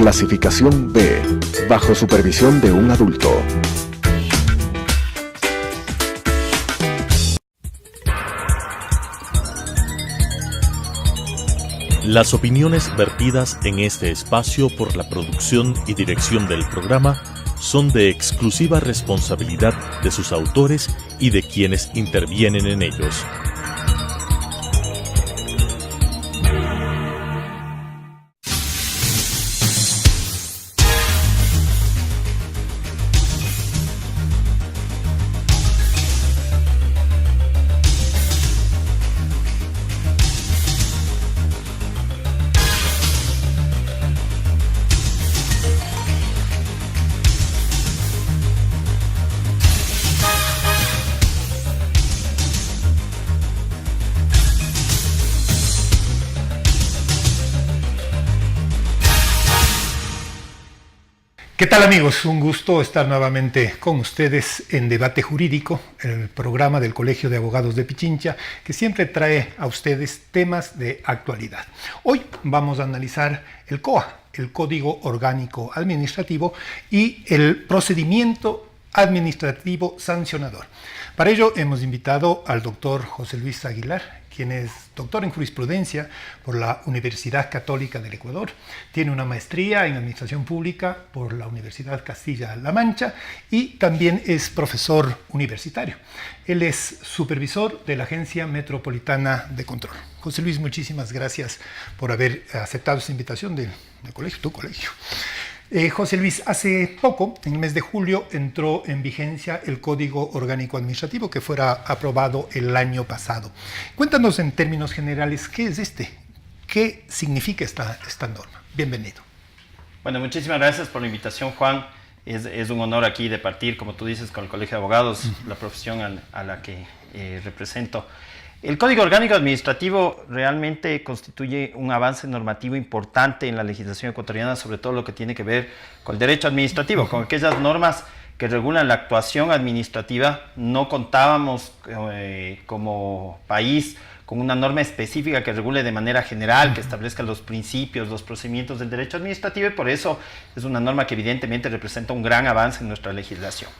Clasificación B, bajo supervisión de un adulto. Las opiniones vertidas en este espacio por la producción y dirección del programa son de exclusiva responsabilidad de sus autores y de quienes intervienen en ellos. ¿Qué tal, amigos? Un gusto estar nuevamente con ustedes en Debate Jurídico, el programa del Colegio de Abogados de Pichincha, que siempre trae a ustedes temas de actualidad. Hoy vamos a analizar el COA, el Código Orgánico Administrativo, y el procedimiento administrativo sancionador. Para ello hemos invitado al doctor José Luis Aguilar, quien es doctor en jurisprudencia por la Universidad Católica del Ecuador. Tiene una maestría en Administración Pública por la Universidad Castilla-La Mancha y también es profesor universitario. Él es supervisor de la Agencia Metropolitana de Control. José Luis, muchísimas gracias por haber aceptado esta invitación del colegio, tu colegio. José Luis, hace poco, en el mes de julio, entró en vigencia el Código Orgánico Administrativo que fuera aprobado el año pasado. Cuéntanos en términos generales, ¿qué es ¿Qué significa esta norma? Bienvenido. Bueno, muchísimas gracias por la invitación, Juan. Es un honor aquí de partir, como tú dices, con el Colegio de Abogados, la profesión a la que represento. El Código Orgánico Administrativo realmente constituye un avance normativo importante en la legislación ecuatoriana, sobre todo lo que tiene que ver con el derecho administrativo, con aquellas normas que regulan la actuación administrativa. No contábamos como país con una norma específica que regule de manera general, que establezca los principios, los procedimientos del derecho administrativo, y por eso es una norma que evidentemente representa un gran avance en nuestra legislación.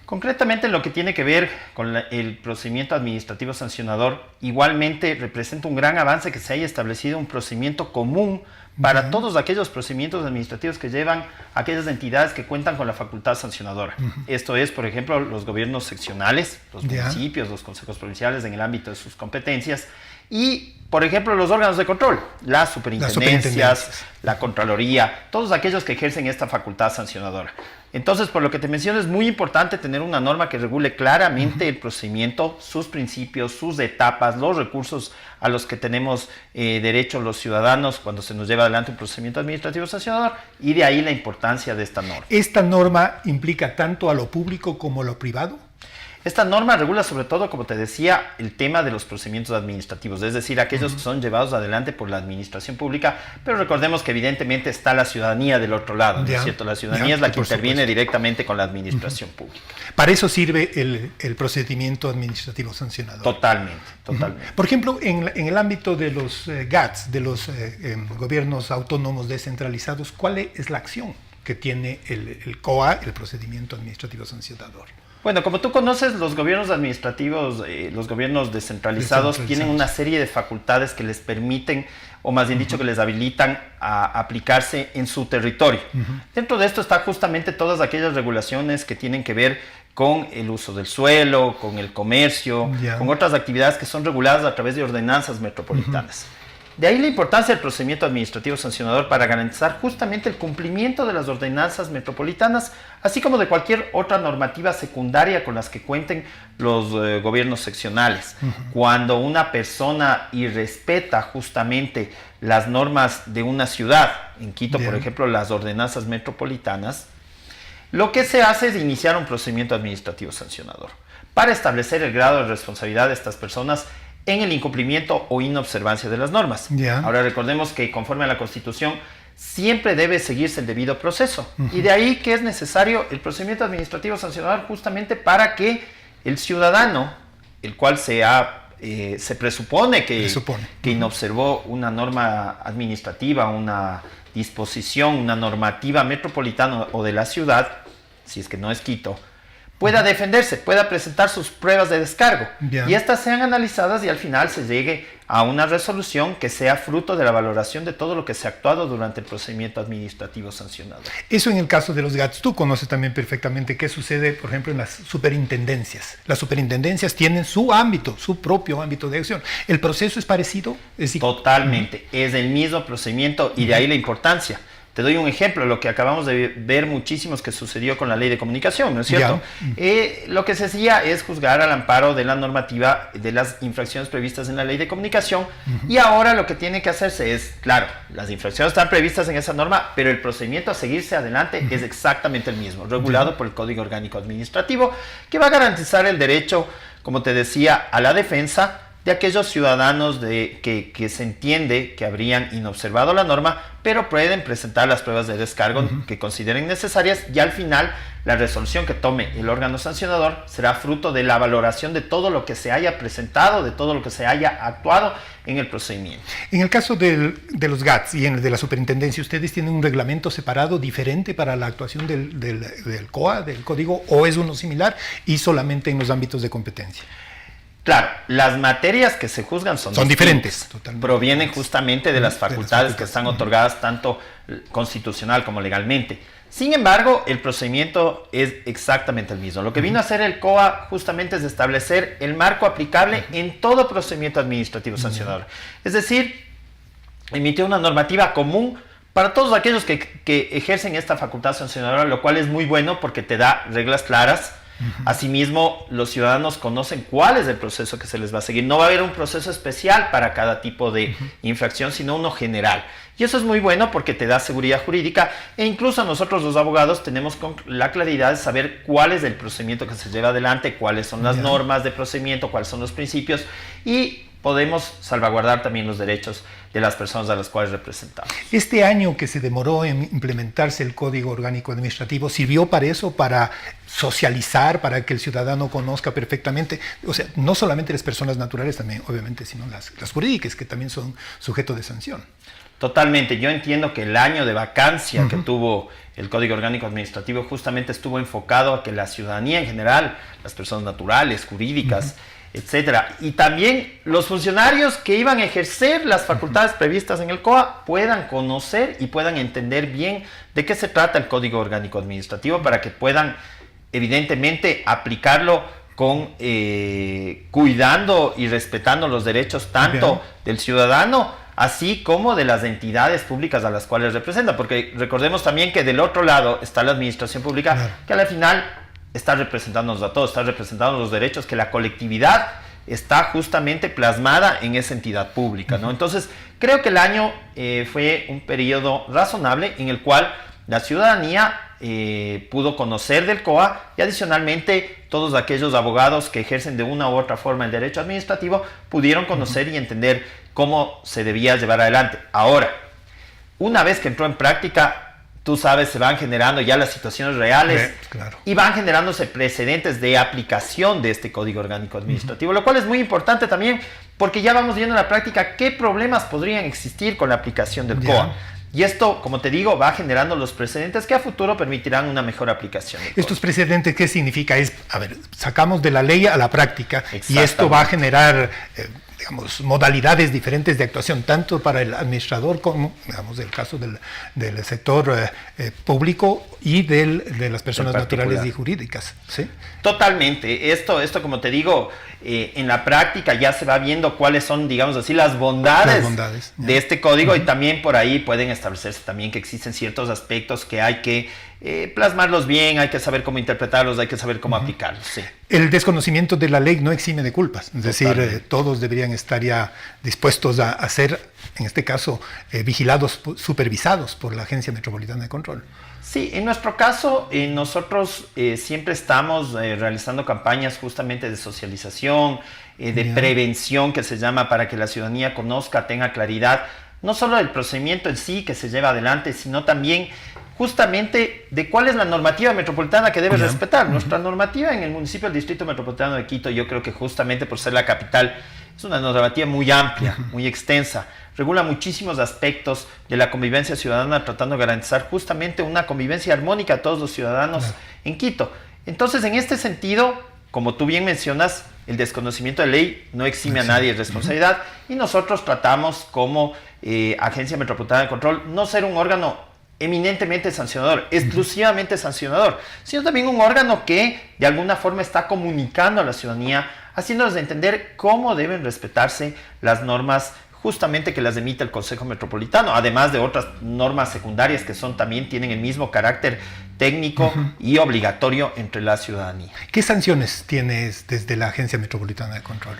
Concretamente, en lo que tiene que ver con el procedimiento administrativo sancionador, igualmente representa un gran avance que se haya establecido un procedimiento común para todos aquellos procedimientos administrativos que llevan a aquellas entidades que cuentan con la facultad sancionadora. Esto es, por ejemplo, los gobiernos seccionales, los municipios, los consejos provinciales en el ámbito de sus competencias y, por ejemplo, los órganos de control, las superintendencias, la Contraloría, todos aquellos que ejercen esta facultad sancionadora. Entonces, por lo que te menciono, es muy importante tener una norma que regule claramente el procedimiento, sus principios, sus etapas, los recursos a los que tenemos derecho los ciudadanos cuando se nos lleva adelante un procedimiento administrativo sancionador, y de ahí la importancia de esta norma. ¿Esta norma implica tanto a lo público como a lo privado? Esta norma regula sobre todo, como te decía, el tema de los procedimientos administrativos, es decir, aquellos que son llevados adelante por la administración pública, pero recordemos que evidentemente está la ciudadanía del otro lado, ¿no es cierto? La ciudadanía es la que interviene directamente con la administración pública. Para eso sirve el procedimiento administrativo sancionador. Totalmente. Por ejemplo, en el ámbito de los GATS, de los gobiernos autónomos descentralizados, ¿cuál es la acción que tiene el COA, el procedimiento administrativo sancionador? Bueno, como tú conoces, los gobiernos administrativos, los gobiernos descentralizados tienen una serie de facultades que les permiten, o más bien dicho, que les habilitan a aplicarse en su territorio. Dentro de esto está justamente todas aquellas regulaciones que tienen que ver con el uso del suelo, con el comercio, con otras actividades que son reguladas a través de ordenanzas metropolitanas. De ahí la importancia del procedimiento administrativo sancionador para garantizar justamente el cumplimiento de las ordenanzas metropolitanas, así como de cualquier otra normativa secundaria con las que cuenten los gobiernos seccionales. Cuando una persona irrespeta justamente las normas de una ciudad, en Quito, por ejemplo, las ordenanzas metropolitanas, lo que se hace es iniciar un procedimiento administrativo sancionador para establecer el grado de responsabilidad de estas personas en el incumplimiento o inobservancia de las normas. Ahora recordemos que conforme a la Constitución siempre debe seguirse el debido proceso, y de ahí que es necesario el procedimiento administrativo sancionador justamente para que el ciudadano, el cual se ha se presupone que inobservó una norma administrativa, una disposición, una normativa metropolitana o de la ciudad, si es que no es Quito, pueda defenderse, pueda presentar sus pruebas de descargo. Bien. Y estas sean analizadas y al final se llegue a una resolución que sea fruto de la valoración de todo lo que se ha actuado durante el procedimiento administrativo sancionado. Eso en el caso de los GATS. Tú conoces también perfectamente qué sucede, por ejemplo, en las superintendencias. Las superintendencias tienen su ámbito, su propio ámbito de acción. ¿El proceso es parecido? Totalmente. Es el mismo procedimiento y de ahí la importancia. Te doy un ejemplo, lo que acabamos de ver muchísimos que sucedió con la ley de comunicación, ¿no es cierto? Lo que se hacía es juzgar al amparo de la normativa de las infracciones previstas en la ley de comunicación y ahora lo que tiene que hacerse es, claro, las infracciones están previstas en esa norma, pero el procedimiento a seguirse adelante es exactamente el mismo, regulado por el Código Orgánico Administrativo, que va a garantizar el derecho, como te decía, a la defensa de aquellos ciudadanos que se entiende que habrían inobservado la norma, pero pueden presentar las pruebas de descargo que consideren necesarias y al final la resolución que tome el órgano sancionador será fruto de la valoración de todo lo que se haya presentado, de todo lo que se haya actuado en el procedimiento. En el caso de los GATS y en el de la superintendencia, ¿ustedes tienen un reglamento separado diferente para la actuación del COA, del código, o es uno similar y solamente en los ámbitos de competencia? Claro, las materias que se juzgan son diferentes. Provienen justamente de las facultades que están otorgadas tanto constitucional como legalmente. Sin embargo, el procedimiento es exactamente el mismo. Lo que vino a hacer el COA justamente es establecer el marco aplicable en todo procedimiento administrativo sancionador. Es decir, emitió una normativa común para todos aquellos que ejercen esta facultad sancionadora, lo cual es muy bueno porque te da reglas claras. Asimismo, los ciudadanos conocen cuál es el proceso que se les va a seguir. No va a haber un proceso especial para cada tipo de infracción, sino uno general. Y eso es muy bueno porque te da seguridad jurídica e incluso nosotros los abogados tenemos la claridad de saber cuál es el procedimiento que se lleva adelante, cuáles son las normas de procedimiento, cuáles son los principios y podemos salvaguardar también los derechos de las personas a las cuales representamos. Este año que se demoró en implementarse el Código Orgánico Administrativo, ¿sirvió para eso, para socializar, para que el ciudadano conozca perfectamente? O sea, no solamente las personas naturales también, obviamente, sino las jurídicas, que también son sujeto de sanción. Totalmente. Yo entiendo que el año de vacancia que tuvo el Código Orgánico Administrativo justamente estuvo enfocado a que la ciudadanía en general, las personas naturales, jurídicas, etcétera, y también los funcionarios que iban a ejercer las facultades previstas en el COA puedan conocer y puedan entender bien de qué se trata el Código Orgánico Administrativo para que puedan evidentemente aplicarlo con cuidando y respetando los derechos tanto del ciudadano así como de las entidades públicas a las cuales representa, porque recordemos también que del otro lado está la administración pública, que al final está representándonos a todos, está representando los derechos, que la colectividad está justamente plasmada en esa entidad pública, ¿no? Entonces, creo que el año fue un periodo razonable en el cual la ciudadanía pudo conocer del COA y adicionalmente todos aquellos abogados que ejercen de una u otra forma el derecho administrativo pudieron conocer y entender cómo se debía llevar adelante. Ahora, una vez que entró en práctica, tú sabes, se van generando ya las situaciones reales y van generándose precedentes de aplicación de este Código Orgánico Administrativo, lo cual es muy importante también porque ya vamos viendo en la práctica qué problemas podrían existir con la aplicación del COA. Y esto, como te digo, va generando los precedentes que a futuro permitirán una mejor aplicación. ¿Estos precedentes qué significa? Es, a ver, sacamos de la ley a la práctica y esto va a generar digamos, modalidades diferentes de actuación, tanto para el administrador como, digamos, el caso del sector público y de las personas naturales y jurídicas. ¿Sí? Totalmente. Esto, como te digo, en la práctica ya se va viendo cuáles son, digamos así, las bondades de este código y también por ahí pueden establecerse también que existen ciertos aspectos que hay que plasmarlos bien, hay que saber cómo interpretarlos, hay que saber cómo aplicarlos. Sí. El desconocimiento de la ley no exime de culpas, es decir, todos deberían estar ya dispuestos a ser, en este caso, vigilados, supervisados por la Agencia Metropolitana de Control. Sí, en nuestro caso, nosotros siempre estamos realizando campañas justamente de socialización, de prevención que se llama, para que la ciudadanía conozca, tenga claridad, no solo del procedimiento en sí que se lleva adelante, sino también justamente de cuál es la normativa metropolitana que debe respetar. Nuestra normativa en el municipio del Distrito Metropolitano de Quito, yo creo que justamente por ser la capital, es una normativa muy amplia, muy extensa, regula muchísimos aspectos de la convivencia ciudadana, tratando de garantizar justamente una convivencia armónica a todos los ciudadanos en Quito. Entonces, en este sentido, como tú bien mencionas, el desconocimiento de ley no exime a nadie de responsabilidad, y nosotros tratamos como Agencia Metropolitana de Control no ser un órgano eminentemente sancionador, exclusivamente sancionador, sino también un órgano que de alguna forma está comunicando a la ciudadanía, haciéndoles entender cómo deben respetarse las normas justamente que las emite el Consejo Metropolitano, además de otras normas secundarias que también tienen el mismo carácter técnico y obligatorio entre la ciudadanía. ¿Qué sanciones tienes desde la Agencia Metropolitana de Control?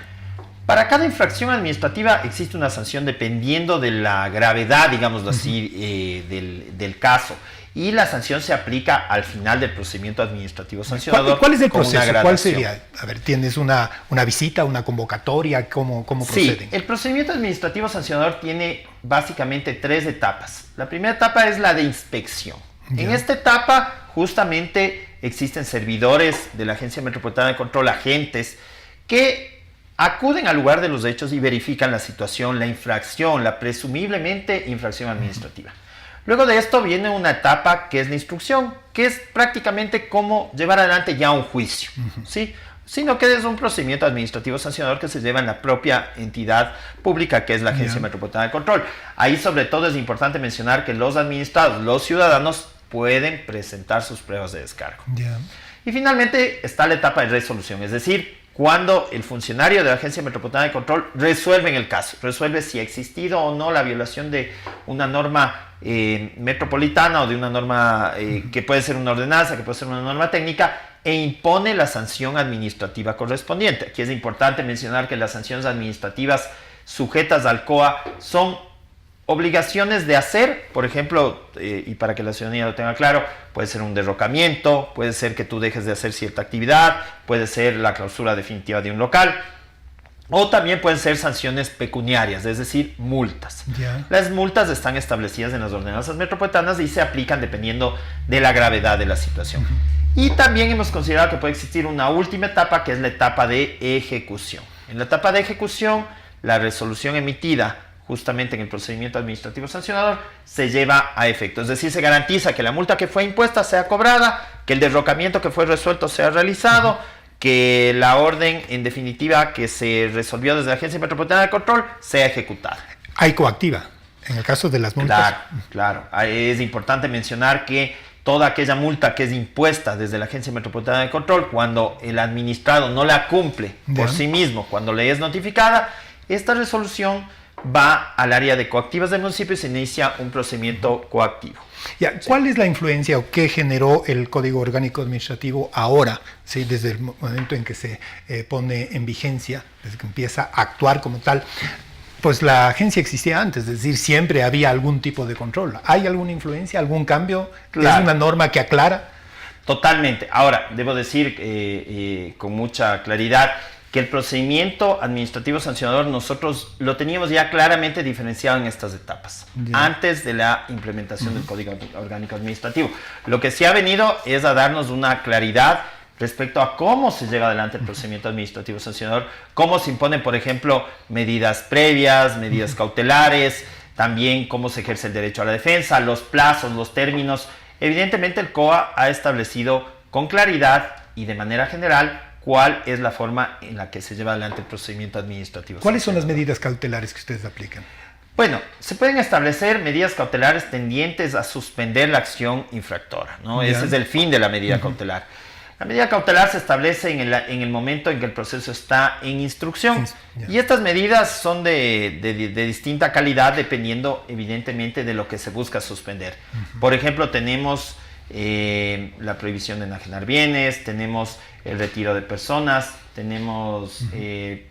Para cada infracción administrativa existe una sanción dependiendo de la gravedad, digámoslo así, del caso. Y la sanción se aplica al final del procedimiento administrativo sancionador. ¿Cuál es el proceso? ¿Cuál sería? A ver, ¿tienes una visita, una convocatoria? ¿Cómo proceden? Sí, el procedimiento administrativo sancionador tiene básicamente 3 etapas. La primera etapa es la de inspección. En esta etapa justamente existen servidores de la Agencia Metropolitana de Control, agentes, que acuden al lugar de los hechos y verifican la situación, la infracción, la presumiblemente infracción administrativa. Luego de esto viene una etapa que es la instrucción, que es prácticamente cómo llevar adelante ya un juicio, ¿sí? Sino que es un procedimiento administrativo sancionador que se lleva en la propia entidad pública, que es la Agencia Metropolitana de Control. Ahí sobre todo es importante mencionar que los administrados, los ciudadanos, pueden presentar sus pruebas de descargo. Y finalmente está la etapa de resolución, es decir, cuando el funcionario de la Agencia Metropolitana de Control resuelve en el caso, resuelve si ha existido o no la violación de una norma metropolitana o de una norma que puede ser una ordenanza, que puede ser una norma técnica, e impone la sanción administrativa correspondiente. Aquí es importante mencionar que las sanciones administrativas sujetas al COA son obligaciones de hacer, por ejemplo, y para que la ciudadanía lo tenga claro, puede ser un derrocamiento, puede ser que tú dejes de hacer cierta actividad, puede ser la clausura definitiva de un local, o también pueden ser sanciones pecuniarias, es decir, multas. Las multas están establecidas en las ordenanzas metropolitanas y se aplican dependiendo de la gravedad de la situación. Y también hemos considerado que puede existir una última etapa, que es la etapa de ejecución. En la etapa de ejecución, la resolución emitida justamente en el procedimiento administrativo sancionador se lleva a efecto. Es decir, se garantiza que la multa que fue impuesta sea cobrada, que el derrocamiento que fue resuelto sea realizado, que la orden, en definitiva, que se resolvió desde la Agencia Metropolitana de Control sea ejecutada. ¿Hay coactiva en el caso de las multas? Claro. Es importante mencionar que toda aquella multa que es impuesta desde la Agencia Metropolitana de Control, cuando el administrado no la cumple por sí mismo, cuando le es notificada, esta resolución va al área de coactivas del municipio y se inicia un procedimiento coactivo. ¿Cuál es la influencia o qué generó el Código Orgánico Administrativo ahora, ¿sí? Desde el momento en que se pone en vigencia, desde que empieza a actuar como tal? Pues la agencia existía antes, es decir, siempre había algún tipo de control. ¿Hay alguna influencia, algún cambio? Claro. ¿Es una norma que aclara? Totalmente. Ahora, debo decir con mucha claridad que el procedimiento administrativo sancionador nosotros lo teníamos ya claramente diferenciado en estas etapas, antes de la implementación del Código Orgánico Administrativo. Lo que sí ha venido es a darnos una claridad respecto a cómo se lleva adelante el procedimiento administrativo sancionador, cómo se imponen, por ejemplo, medidas previas, medidas cautelares, también cómo se ejerce el derecho a la defensa, los plazos, los términos. Evidentemente el COA ha establecido con claridad y de manera general cuál es la forma en la que se lleva adelante el procedimiento administrativo. ¿Cuáles son las medidas cautelares que ustedes aplican? Bueno, se pueden establecer medidas cautelares tendientes a suspender la acción infractora, ¿no? Ese es el fin de la medida cautelar. La medida cautelar se establece en el momento en que el proceso está en instrucción. Y estas medidas son de distinta calidad dependiendo evidentemente de lo que se busca suspender. Por ejemplo, tenemos la prohibición de enajenar bienes, tenemos el retiro de personas, tenemos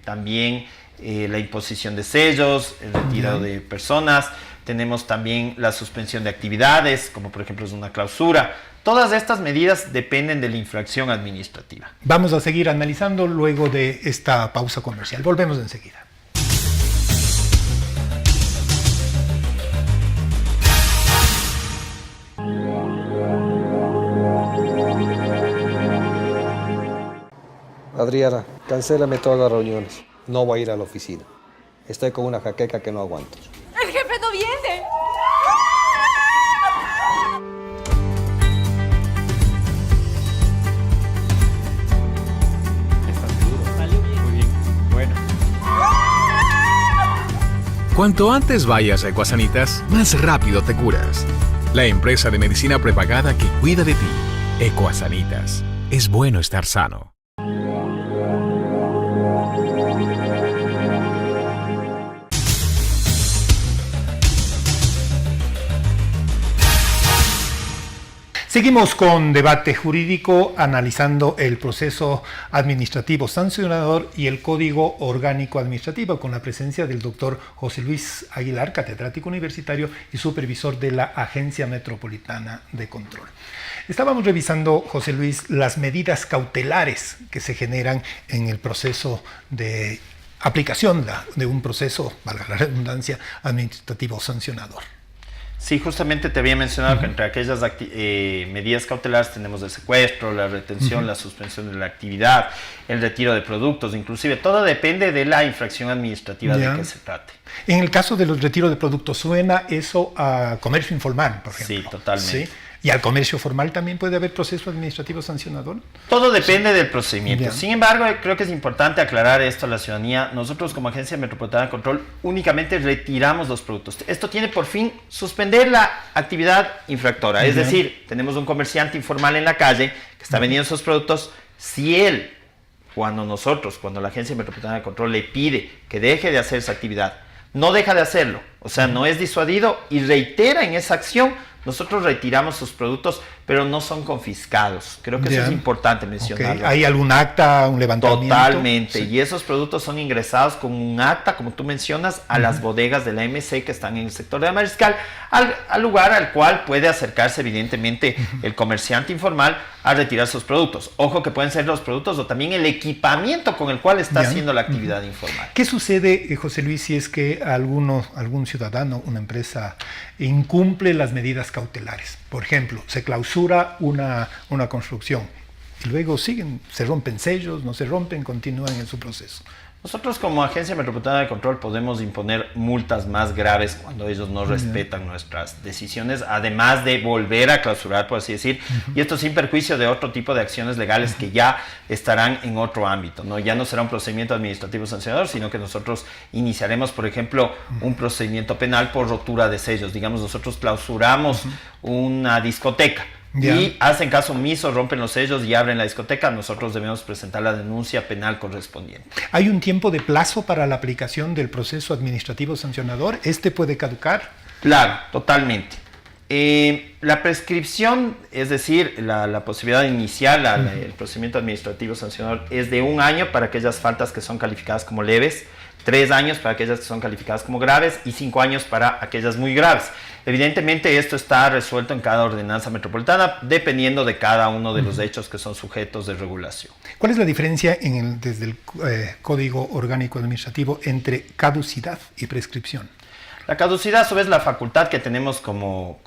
también la imposición de sellos, el retiro de personas, tenemos también la suspensión de actividades, como por ejemplo es una clausura. Todas estas medidas dependen de la infracción administrativa. Vamos a seguir analizando luego de esta pausa comercial. Volvemos enseguida. Adriana, cancélame todas las reuniones. no voy a ir a la oficina. Estoy con una jaqueca que no aguanto. ¡El jefe no viene! Cuanto antes vayas a Ecuasanitas, más rápido te curas. La empresa de medicina prepagada que cuida de ti. Ecuasanitas. Es bueno estar sano. Seguimos con debate jurídico analizando el proceso administrativo sancionador y el Código Orgánico Administrativo con la presencia del doctor José Luis Aguilar, catedrático universitario y supervisor de la Agencia Metropolitana de Control. Estábamos revisando, José Luis, las medidas cautelares que se generan en el proceso de aplicación de un proceso, valga la redundancia, administrativo sancionador. Sí, justamente te había mencionado que entre aquellas medidas cautelares tenemos el secuestro, la retención, la suspensión de la actividad, el retiro de productos, inclusive todo depende de la infracción administrativa de que se trate. En el caso de los retiros de productos, ¿suena eso a comercio informal, por ejemplo? Sí, totalmente. ¿Sí? ¿Y al comercio formal también puede haber proceso administrativo sancionador? Todo depende del procedimiento. Sin embargo, creo que es importante aclarar esto a la ciudadanía. Nosotros como Agencia Metropolitana de Control únicamente retiramos los productos. Esto tiene por fin suspender la actividad infractora. Es decir, tenemos un comerciante informal en la calle que está vendiendo esos productos. Si él, cuando la Agencia Metropolitana de Control le pide que deje de hacer esa actividad, no deja de hacerlo, o sea, no es disuadido y reitera en esa acción, nosotros retiramos sus productos, pero no son confiscados. Creo que eso es importante mencionarlo. ¿Hay algún acta, un levantamiento? Totalmente, y esos productos son ingresados con un acta, como tú mencionas, a las bodegas de la MC que están en el sector de la Mariscal, al lugar al cual puede acercarse evidentemente el comerciante informal a retirar sus productos. Ojo que pueden ser los productos o también el equipamiento con el cual está haciendo la actividad informal. ¿Qué sucede, José Luis, si es que algún ciudadano, una empresa, incumple las medidas cautelares? Por ejemplo, se clausura una construcción y luego se rompen sellos, no se rompen, continúan en su proceso. Nosotros como Agencia Metropolitana de Control podemos imponer multas más graves cuando ellos no respetan nuestras decisiones, además de volver a clausurar, por así decir, y esto sin perjuicio de otro tipo de acciones legales que ya estarán en otro ámbito, ¿no? Ya no será un procedimiento administrativo sancionador, sino que nosotros iniciaremos, por ejemplo, un procedimiento penal por rotura de sellos. Digamos, nosotros clausuramos una discoteca. Y hacen caso omiso, rompen los sellos y abren la discoteca, nosotros debemos presentar la denuncia penal correspondiente. ¿Hay un tiempo de plazo para la aplicación del proceso administrativo sancionador? ¿Este puede caducar? Claro, totalmente. La prescripción, es decir, la posibilidad de iniciar el procedimiento administrativo sancionador es de 1 año para aquellas faltas que son calificadas como leves, 3 años para aquellas que son calificadas como graves y 5 años para aquellas muy graves. Evidentemente esto está resuelto en cada ordenanza metropolitana dependiendo de cada uno de los hechos que son sujetos de regulación. ¿Cuál es la diferencia desde el Código Orgánico Administrativo entre caducidad y prescripción? La caducidad, a su vez, la facultad que tenemos como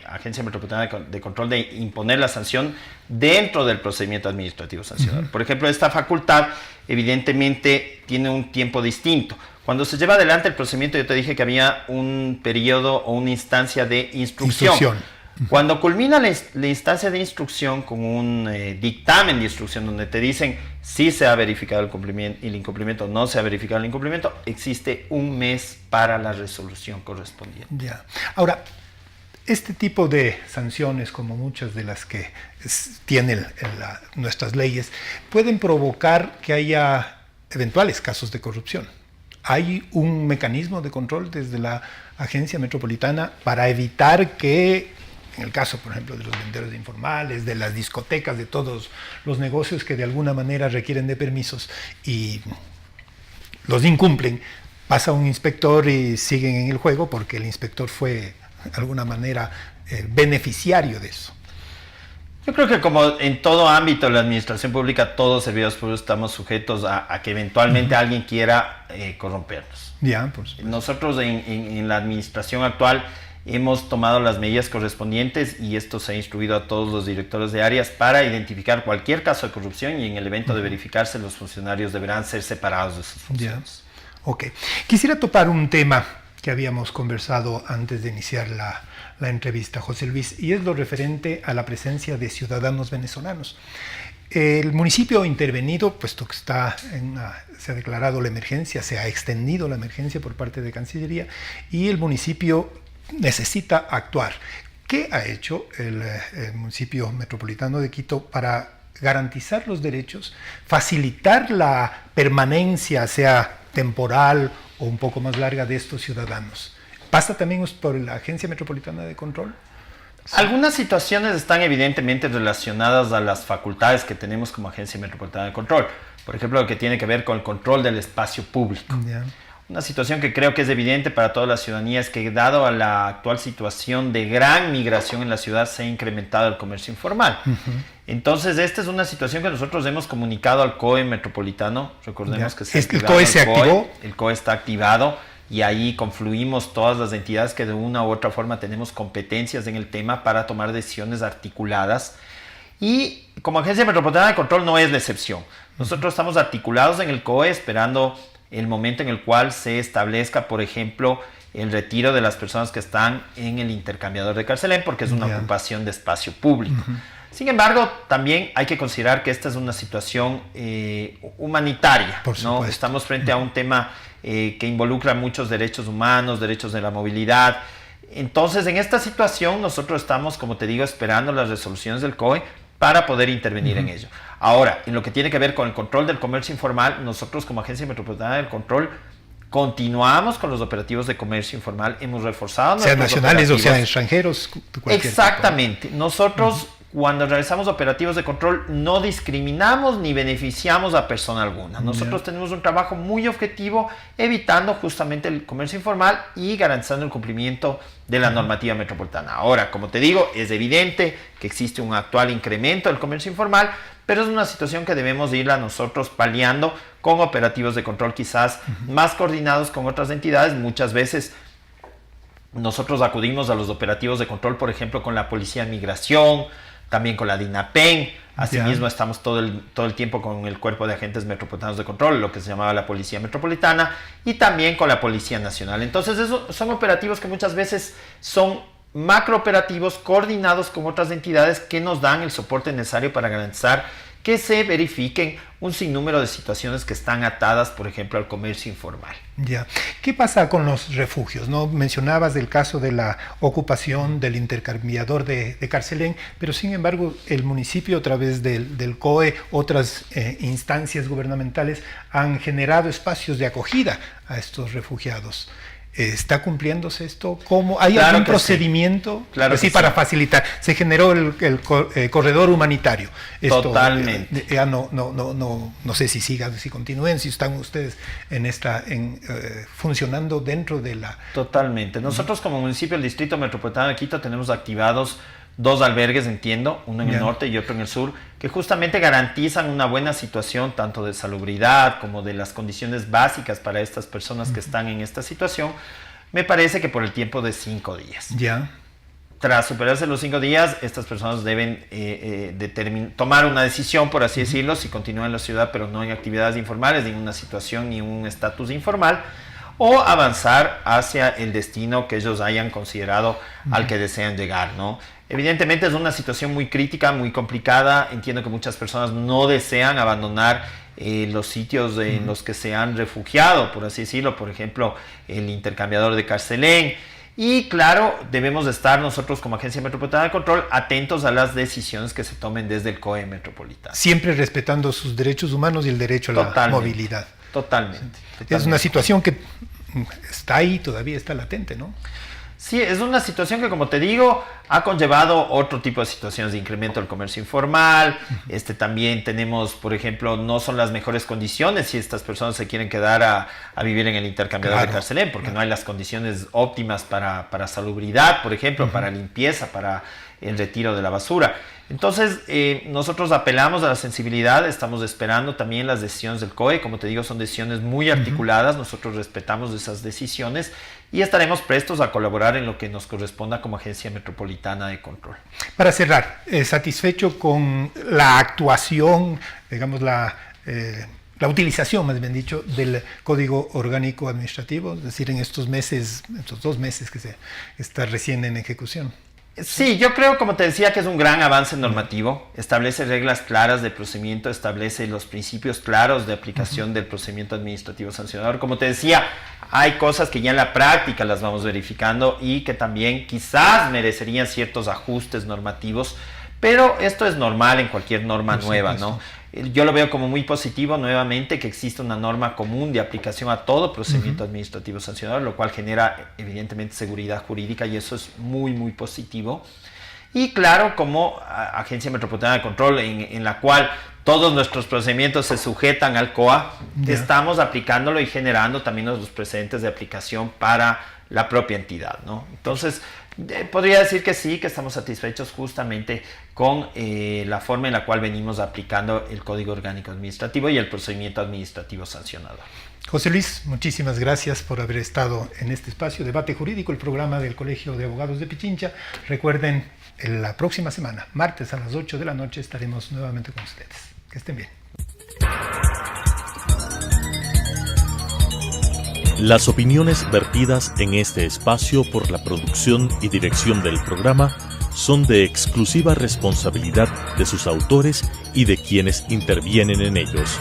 Agencia Metropolitana de Control de imponer la sanción dentro del procedimiento administrativo sancionador. Por ejemplo, esta facultad evidentemente tiene un tiempo distinto. Cuando se lleva adelante el procedimiento, yo te dije que había un periodo o una instancia de instrucción. Cuando culmina la instancia de instrucción con un dictamen de instrucción donde te dicen si se ha verificado el incumplimiento, no se ha verificado el incumplimiento, existe 1 mes para la resolución correspondiente. Ya. Ahora, este tipo de sanciones, como muchas de las que tienen nuestras leyes, pueden provocar que haya eventuales casos de corrupción. ¿Hay un mecanismo de control desde la Agencia Metropolitana para evitar que, en el caso, por ejemplo, de los vendedores informales, de las discotecas, de todos los negocios que de alguna manera requieren de permisos y los incumplen, pasa un inspector y siguen en el juego porque el inspector fue, de alguna manera, beneficiario de eso? Yo creo que como en todo ámbito de la administración pública, todos servidores públicos estamos sujetos a que eventualmente alguien quiera corrompernos. Ya, pues. Nosotros en la administración actual hemos tomado las medidas correspondientes y esto se ha instruido a todos los directores de áreas para identificar cualquier caso de corrupción y en el evento de verificarse los funcionarios deberán ser separados de sus funciones. Ok. Quisiera topar un tema que habíamos conversado antes de iniciar la entrevista, José Luis, y es lo referente a la presencia de ciudadanos venezolanos. El municipio ha intervenido, puesto que se ha declarado la emergencia, se ha extendido la emergencia por parte de Cancillería y el municipio necesita actuar. ¿Qué ha hecho el municipio metropolitano de Quito para garantizar los derechos, facilitar la permanencia, sea temporal o un poco más larga, de estos ciudadanos? ¿Pasa también por la Agencia Metropolitana de Control? Algunas situaciones están evidentemente relacionadas a las facultades que tenemos como Agencia Metropolitana de Control. Por ejemplo, lo que tiene que ver con el control del espacio público. Una situación que creo que es evidente para toda la ciudadanía es que, dado a la actual situación de gran migración en la ciudad, se ha incrementado el comercio informal. Entonces, esta es una situación que nosotros hemos comunicado al COE metropolitano. Recordemos que el COE se activó. El COE está activado y ahí confluimos todas las entidades que de una u otra forma tenemos competencias en el tema para tomar decisiones articuladas. Y como Agencia Metropolitana de Control no es la excepción. Nosotros estamos articulados en el COE esperando el momento en el cual se establezca, por ejemplo, el retiro de las personas que están en el intercambiador de Carcelén, porque es una ocupación de espacio público. Sin embargo, también hay que considerar que esta es una situación humanitaria, ¿no? Estamos frente a un tema que involucra muchos derechos humanos, derechos de la movilidad. Entonces, en esta situación, nosotros estamos, como te digo, esperando las resoluciones del COE para poder intervenir en ello. Ahora, en lo que tiene que ver con el control del comercio informal, nosotros como Agencia Metropolitana del Control continuamos con los operativos de comercio informal, hemos reforzado sean nacionales o sean extranjeros. Exactamente. Nosotros, cuando realizamos operativos de control, no discriminamos ni beneficiamos a persona alguna. Nosotros tenemos un trabajo muy objetivo, evitando justamente el comercio informal y garantizando el cumplimiento de la normativa metropolitana. Ahora, como te digo, es evidente que existe un actual incremento del comercio informal, pero es una situación que debemos irla nosotros paliando con operativos de control quizás más coordinados con otras entidades. Muchas veces nosotros acudimos a los operativos de control, por ejemplo, con la Policía de Migración, también con la DINAPEN. Asimismo, estamos todo el tiempo con el Cuerpo de Agentes Metropolitanos de Control, lo que se llamaba la Policía Metropolitana, y también con la Policía Nacional. Entonces, esos son operativos que muchas veces son macrooperativos coordinados con otras entidades que nos dan el soporte necesario para garantizar que se verifiquen un sinnúmero de situaciones que están atadas, por ejemplo, al comercio informal. ¿Qué pasa con los refugios? ¿No? Mencionabas del caso de la ocupación del intercambiador de Carcelén, pero sin embargo el municipio, a través del COE, otras instancias gubernamentales han generado espacios de acogida a estos refugiados. ¿Está cumpliéndose esto? ¿Cómo? ¿Hay algún procedimiento? Claro sí, para facilitar. Se generó el corredor humanitario. Esto, totalmente. Ya no sé si sigan, si continúen, si están ustedes funcionando dentro de la... Totalmente. Nosotros como municipio, el Distrito Metropolitano de Quito, tenemos activados 2 albergues, entiendo, uno en el norte y otro en el sur, que justamente garantizan una buena situación tanto de salubridad como de las condiciones básicas para estas personas que están en esta situación. Me parece que por el tiempo de 5 días. Tras superarse los 5 días, estas personas deben tomar una decisión, por así decirlo, si continúan en la ciudad pero no en actividades informales, ni en una situación ni un estatus informal, o avanzar hacia el destino que ellos hayan considerado al que desean llegar, ¿no? Evidentemente es una situación muy crítica, muy complicada. Entiendo que muchas personas no desean abandonar los sitios en los que se han refugiado, por así decirlo, por ejemplo, el intercambiador de Carcelén. Y claro, debemos estar nosotros como Agencia Metropolitana de Control atentos a las decisiones que se tomen desde el COE Metropolitano. Siempre respetando sus derechos humanos y el derecho a la movilidad. Totalmente. Es una situación que está ahí, todavía está latente, ¿no? Sí, es una situación que, como te digo, ha conllevado otro tipo de situaciones de incremento del comercio informal. También tenemos, por ejemplo, no son las mejores condiciones si estas personas se quieren quedar a vivir en el intercambiador de Carcelén, porque no hay las condiciones óptimas para salubridad, por ejemplo, para limpieza, para el retiro de la basura. Entonces, nosotros apelamos a la sensibilidad, estamos esperando también las decisiones del COE. Como te digo, son decisiones muy articuladas, nosotros respetamos esas decisiones y estaremos prestos a colaborar en lo que nos corresponda como Agencia Metropolitana de Control. Para cerrar, ¿satisfecho con la actuación, digamos, la utilización, más bien dicho, del Código Orgánico Administrativo, es decir, en estos 2 meses que se está recién en ejecución? Sí, yo creo, como te decía, que es un gran avance normativo. Establece reglas claras de procedimiento, establece los principios claros de aplicación del procedimiento administrativo sancionador. Como te decía, hay cosas que ya en la práctica las vamos verificando y que también quizás merecerían ciertos ajustes normativos, pero esto es normal en cualquier norma nueva, ¿no? Yo lo veo como muy positivo, nuevamente, que existe una norma común de aplicación a todo procedimiento administrativo sancionador, lo cual genera, evidentemente, seguridad jurídica, y eso es muy, muy positivo. Y claro, como Agencia Metropolitana de Control, en la cual todos nuestros procedimientos se sujetan al COA, estamos aplicándolo y generando también los precedentes de aplicación para la propia entidad, ¿no? Entonces, podría decir que sí, que estamos satisfechos justamente con la forma en la cual venimos aplicando el Código Orgánico Administrativo y el procedimiento administrativo sancionador. José Luis, muchísimas gracias por haber estado en este espacio, Debate Jurídico, el programa del Colegio de Abogados de Pichincha. Recuerden, la próxima semana, martes a las 8 de la noche, estaremos nuevamente con ustedes. Que estén bien. Las opiniones vertidas en este espacio por la producción y dirección del programa son de exclusiva responsabilidad de sus autores y de quienes intervienen en ellos.